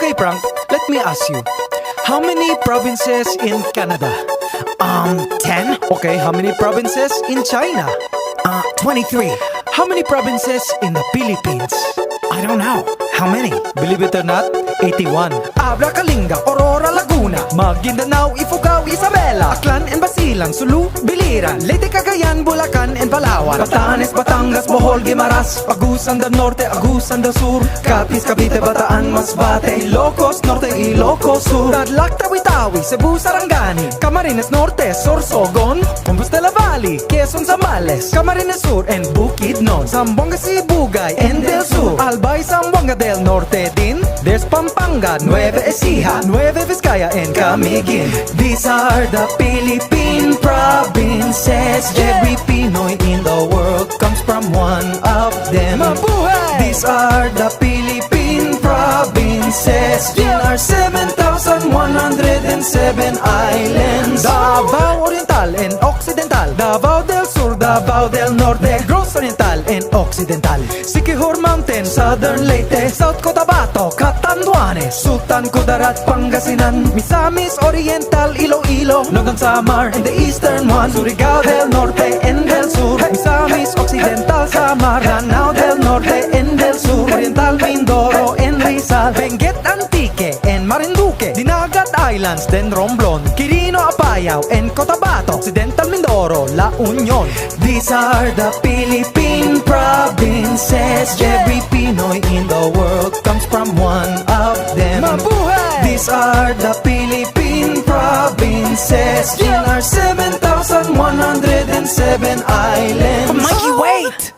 Okay, Frank, let me ask you. How many provinces in Canada? 10? Okay, how many provinces in China? 23. How many provinces in the Philippines? I don't know. How many? Believe it or not, 81. Abra, Kalinga, Aurora, Laguna, Maguindanao, Ifugao, Isabela, Aklan and Basilan, Sulu, Biliran, Leyte, Cagayan, Bulacan and Palawan, Batanes, Batangas, Bohol, Guimaras, Agusan del Norte, Agusan del Sur, Capiz, Cavite, Bataan, Masbate, Ilocos Norte, Ilocos Sur, Tarlac, Tawi-Tawi, Cebu, Sarangani, Camarines Norte, Sorsogon, Compostela Valley, Quezon, Zambales, Camarines Sur and Bukidnon, Zamboanga, Sibugay and Del Sur, Albay, Zamboanga del Norte din. There's Pampanga, Nueva Ecija, Nueva Vizcaya and Camiguin. These are the Philippine provinces. Every Pinoy in the world comes from one of them. Mabuhay! These are the Philippine provinces. In our 7,107 islands. Davao Oriental and Occidental, Davao del Sur, Davao del Norte, Negros Oriental and Occidental, Siquijor Mountain, Southern Leyte, South Cotabato, Catanduanes, Sultan Kudarat, Pangasinan, Misamis Oriental, Iloilo, Nogon Samar and the eastern one, Surigao del Norte and del Sur, Misamis Occidental, Samar, Lanao del Norte and del Sur, Oriental Mindoro and Rizal, Benguet Antique and Marinduque, Dinagat Islands, then Romblon, Quirino Apayao and Cotabato, Occidental Mindoro, La Union. These are the Philippine provinces. Every Pinoy in the world comes from one of them. Mabuhay! These are the Philippine provinces. In our 7,107 islands. Mikey, wait!